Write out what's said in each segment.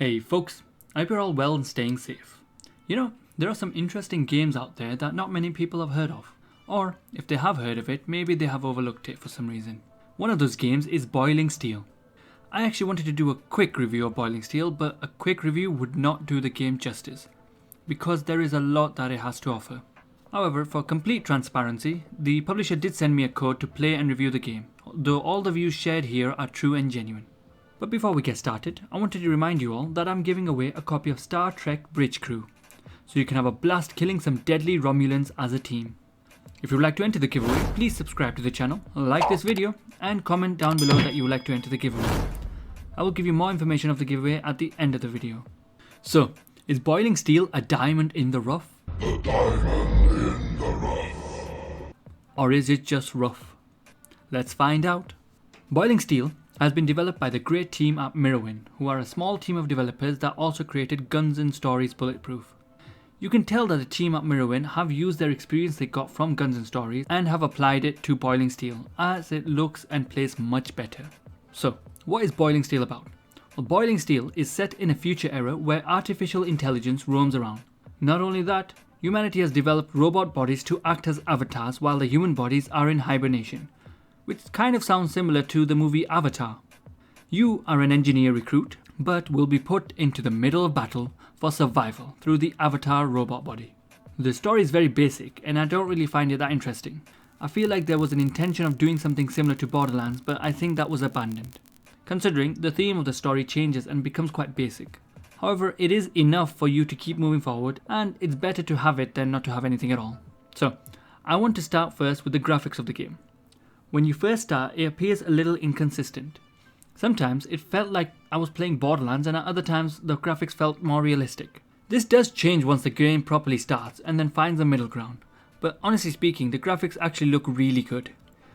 Hey folks, I hope you're all well and staying safe. You know, there are some interesting games out there that not many people have heard of. Or, if they have heard of it, maybe they have overlooked it for some reason. One of those games is Boiling Steel. I actually wanted to do a quick review of Boiling Steel, but a quick review would not do the game justice, because there is a lot that it has to offer. However, for complete transparency, the publisher did send me a code to play and review the game, though all the views shared here are true and genuine. But before we get started, I wanted to remind you all that I'm giving away a copy of Star Trek Bridge Crew, so you can have a blast killing some deadly Romulans as a team. If you would like to enter the giveaway, please subscribe to the channel, like this video, and comment down below that you would like to enter the giveaway. I will give you more information of the giveaway at the end of the video. So, is Boiling Steel a diamond in the rough? A diamond in the rough. Or is it just rough? Let's find out. Boiling Steel has been developed by the great team at Mirrorwin, who are a small team of developers that also created Guns and Stories Bulletproof. You can tell that the team at Mirrorwin have used their experience they got from Guns and Stories and have applied it to Boiling Steel, as it looks and plays much better. So, what is Boiling Steel about? Well, Boiling Steel is set in a future era where artificial intelligence roams around. Not only that, humanity has developed robot bodies to act as avatars while the human bodies are in hibernation, which kind of sounds similar to the movie Avatar. You are an engineer recruit, but will be put into the middle of battle for survival through the Avatar robot body. The story is very basic and I don't really find it that interesting. I feel like there was an intention of doing something similar to Borderlands, but I think that was abandoned, considering the theme of the story changes and becomes quite basic. However, it is enough for you to keep moving forward, and it's better to have it than not to have anything at all. So, I want to start first with the graphics of the game. When you first start, it appears a little inconsistent. Sometimes it felt like I was playing Borderlands, and at other times the graphics felt more realistic. This does change once the game properly starts and then finds a middle ground, but honestly speaking, the graphics actually look really good.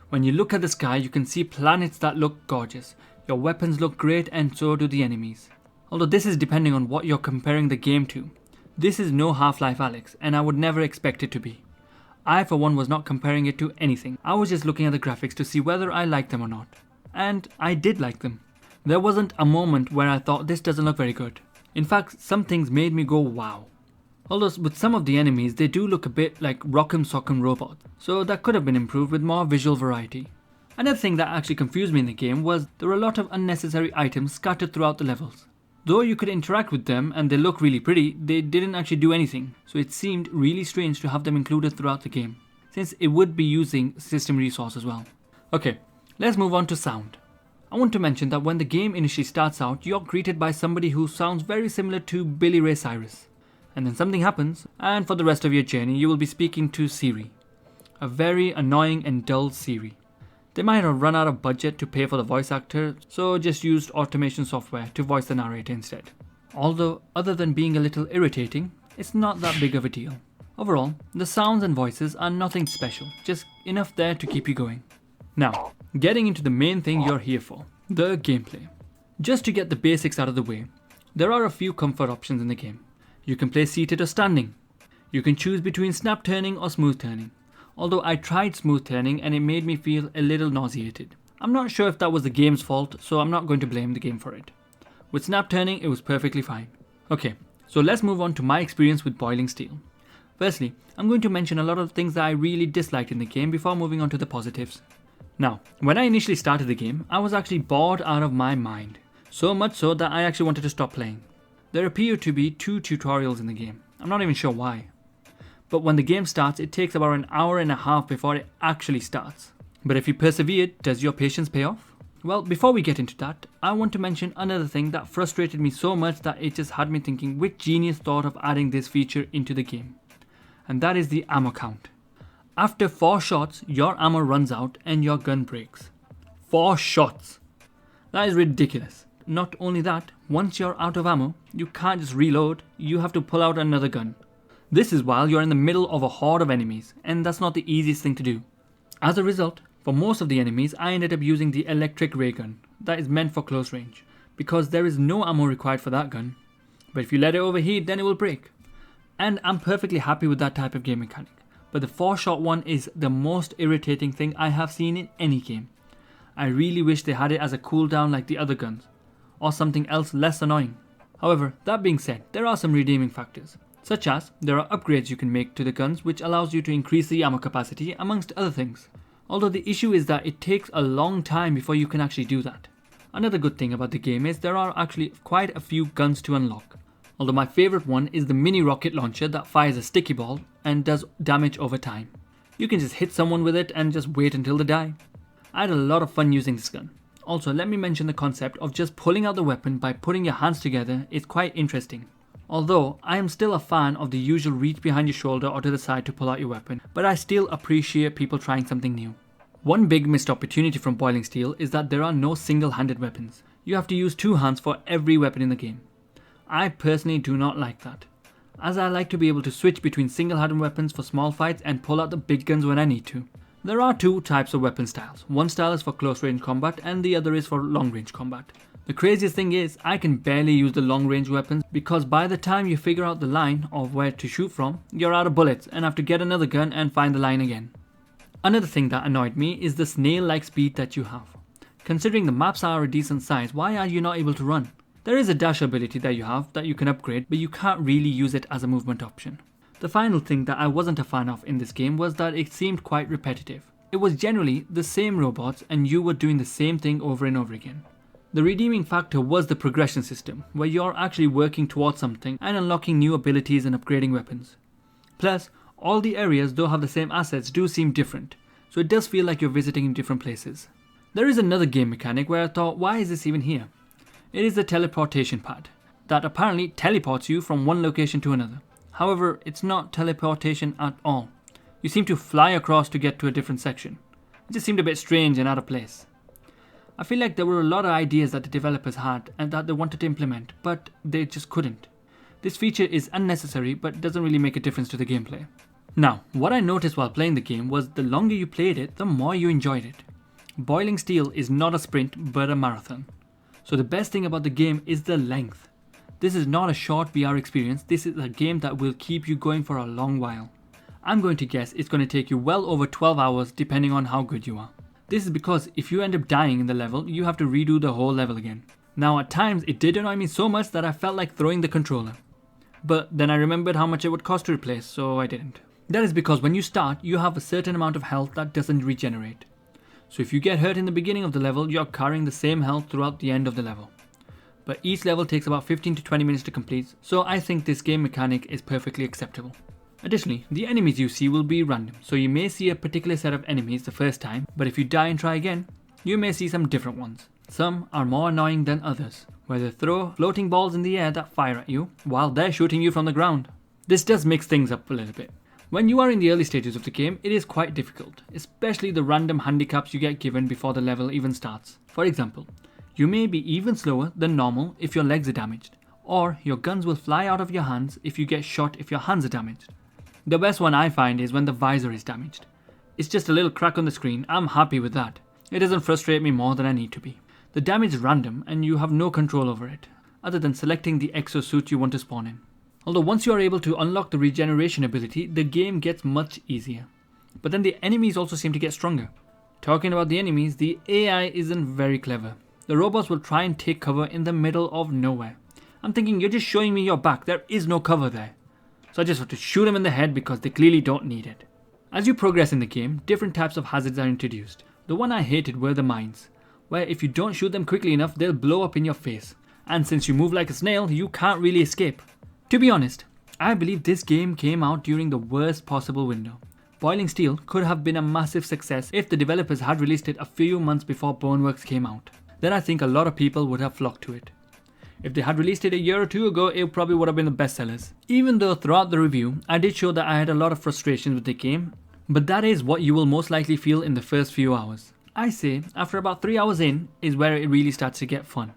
When you look at the sky, you can see planets that look gorgeous, your weapons look great, and so do the enemies. Although this is depending on what you're comparing the game to. This is no Half-Life Alyx, and I would never expect it to be. I for one was not comparing it to anything. I was just looking at the graphics to see whether I liked them or not. And I did like them. There wasn't a moment where I thought this doesn't look very good. In fact, some things made me go wow. Although with some of the enemies they do look a bit like Rock'em Sock'em robots, so that could have been improved with more visual variety. Another thing that actually confused me in the game was there were a lot of unnecessary items scattered throughout the levels. Though you could interact with them and they look really pretty, they didn't actually do anything, so it seemed really strange to have them included throughout the game, since it would be using system resource as well. Okay, let's move on to sound. I want to mention that when the game initially starts out, you're greeted by somebody who sounds very similar to Billy Ray Cyrus. And then something happens, and for the rest of your journey you will be speaking to Siri. A very annoying and dull Siri. They might have run out of budget to pay for the voice actor, so just used automation software to voice the narrator instead. Although, other than being a little irritating, it's not that big of a deal. Overall, the sounds and voices are nothing special, just enough there to keep you going. Now, getting into the main thing you're here for, the gameplay. Just to get the basics out of the way, there are a few comfort options in the game. You can play seated or standing. You can choose between snap turning or smooth turning. Although I tried smooth turning and it made me feel a little nauseated. I'm not sure if that was the game's fault, so I'm not going to blame the game for it. With snap turning, it was perfectly fine. Okay, so let's move on to my experience with Boiling Steel. Firstly, I'm going to mention a lot of things that I really disliked in the game before moving on to the positives. Now, when I initially started the game, I was actually bored out of my mind. So much so that I actually wanted to stop playing. There appear to be 2 tutorials in the game. I'm not even sure why. But when the game starts, it takes about an hour and a half before it actually starts. But if you persevere, does your patience pay off? Well, before we get into that, I want to mention another thing that frustrated me so much that it just had me thinking which genius thought of adding this feature into the game. And that is the ammo count. After 4 shots, your ammo runs out and your gun breaks. 4 shots! That is ridiculous. Not only that, once you're out of ammo, you can't just reload, you have to pull out another gun. This is while you're in the middle of a horde of enemies, and that's not the easiest thing to do. As a result, for most of the enemies, I ended up using the electric ray gun that is meant for close range, because there is no ammo required for that gun. But if you let it overheat, then it will break. And I'm perfectly happy with that type of game mechanic, but the 4-shot one is the most irritating thing I have seen in any game. I really wish they had it as a cooldown like the other guns, or something else less annoying. However, that being said, there are some redeeming factors, such as there are upgrades you can make to the guns which allows you to increase the ammo capacity amongst other things. Although the issue is that it takes a long time before you can actually do that. Another good thing about the game is there are actually quite a few guns to unlock. Although my favourite one is the mini rocket launcher that fires a sticky ball and does damage over time. You can just hit someone with it and just wait until they die. I had a lot of fun using this gun. Also, let me mention the concept of just pulling out the weapon by putting your hands together is quite interesting. Although, I am still a fan of the usual reach behind your shoulder or to the side to pull out your weapon, but I still appreciate people trying something new. One big missed opportunity from Boiling Steel is that there are no single-handed weapons. You have to use two hands for every weapon in the game. I personally do not like that, as I like to be able to switch between single-handed weapons for small fights and pull out the big guns when I need to. There are two types of weapon styles. One style is for close range combat and the other is for long range combat. The craziest thing is I can barely use the long range weapons because by the time you figure out the line of where to shoot from, you're out of bullets and have to get another gun and find the line again. Another thing that annoyed me is the snail-like speed that you have. Considering the maps are a decent size, why are you not able to run? There is a dash ability that you have that you can upgrade, but you can't really use it as a movement option. The final thing that I wasn't a fan of in this game was that it seemed quite repetitive. It was generally the same robots and you were doing the same thing over and over again. The redeeming factor was the progression system, where you're actually working towards something and unlocking new abilities and upgrading weapons. Plus, all the areas, though have the same assets, do seem different, so it does feel like you're visiting in different places. There is another game mechanic where I thought, why is this even here? It is the teleportation pad, that apparently teleports you from one location to another. However, it's not teleportation at all. You seem to fly across to get to a different section. It just seemed a bit strange and out of place. I feel like there were a lot of ideas that the developers had and that they wanted to implement, but they just couldn't. This feature is unnecessary but doesn't really make a difference to the gameplay. Now, what I noticed while playing the game was the longer you played it, the more you enjoyed it. Boiling Steel is not a sprint but a marathon. So the best thing about the game is the length. This is not a short VR experience, this is a game that will keep you going for a long while. I'm going to guess it's going to take you well over 12 hours depending on how good you are. This is because if you end up dying in the level, you have to redo the whole level again. Now at times it did annoy me so much that I felt like throwing the controller. But then I remembered how much it would cost to replace, so I didn't. That is because when you start, you have a certain amount of health that doesn't regenerate. So if you get hurt in the beginning of the level, you're carrying the same health throughout the end of the level. But each level takes about 15 to 20 minutes to complete, so I think this game mechanic is perfectly acceptable. Additionally, the enemies you see will be random, so you may see a particular set of enemies the first time, but if you die and try again, you may see some different ones. Some are more annoying than others, where they throw floating balls in the air that fire at you, while they're shooting you from the ground. This does mix things up a little bit. When you are in the early stages of the game, it is quite difficult, especially the random handicaps you get given before the level even starts. For example, you may be even slower than normal if your legs are damaged, or your guns will fly out of your hands if you get shot if your hands are damaged. The best one I find is when the visor is damaged. It's just a little crack on the screen, I'm happy with that. It doesn't frustrate me more than I need to be. The damage is random and you have no control over it, other than selecting the exosuit you want to spawn in. Although once you are able to unlock the regeneration ability, the game gets much easier. But then the enemies also seem to get stronger. Talking about the enemies, the AI isn't very clever. The robots will try and take cover in the middle of nowhere. I'm thinking, you're just showing me your back, there is no cover there. So I just have to shoot them in the head because they clearly don't need it. As you progress in the game, different types of hazards are introduced. The one I hated were the mines, where if you don't shoot them quickly enough, they'll blow up in your face. And since you move like a snail, you can't really escape. To be honest, I believe this game came out during the worst possible window. Boiling Steel could have been a massive success if the developers had released it a few months before Boneworks came out. Then I think a lot of people would have flocked to it. If they had released it a year or two ago, it probably would have been the bestsellers. Even though throughout the review, I did show that I had a lot of frustrations with the game, but that is what you will most likely feel in the first few hours. I say, after about 3 hours in, is where it really starts to get fun.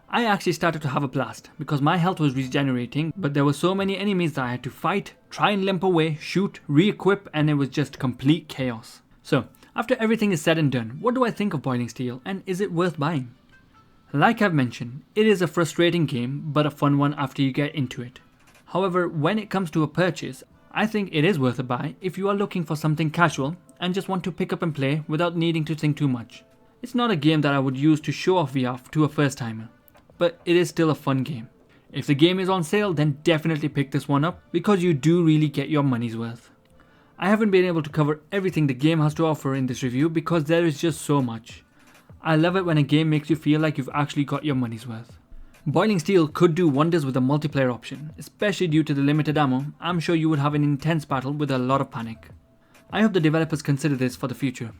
I actually started to have a blast, because my health was regenerating, but there were so many enemies that I had to fight, try and limp away, shoot, re-equip, and it was just complete chaos. So, after everything is said and done, what do I think of Boiling Steel, and is it worth buying? Like I've mentioned, it is a frustrating game, but a fun one after you get into it. However, when it comes to a purchase, I think it is worth a buy if you are looking for something casual and just want to pick up and play without needing to think too much. It's not a game that I would use to show off VR to a first timer, but it is still a fun game. If the game is on sale, then definitely pick this one up because you do really get your money's worth. I haven't been able to cover everything the game has to offer in this review because there is just so much. I love it when a game makes you feel like you've actually got your money's worth. Boiling Steel could do wonders with a multiplayer option, especially due to the limited ammo. I'm sure you would have an intense battle with a lot of panic. I hope the developers consider this for the future.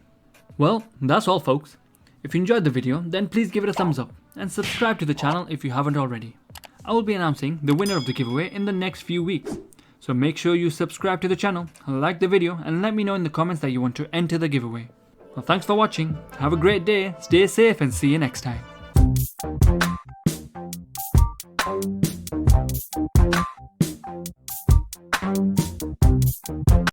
Well, that's all folks. If you enjoyed the video, then please give it a thumbs up and subscribe to the channel if you haven't already. I will be announcing the winner of the giveaway in the next few weeks. So make sure you subscribe to the channel, like the video, and let me know in the comments that you want to enter the giveaway. Well, thanks for watching, have a great day, stay safe, and see you next time.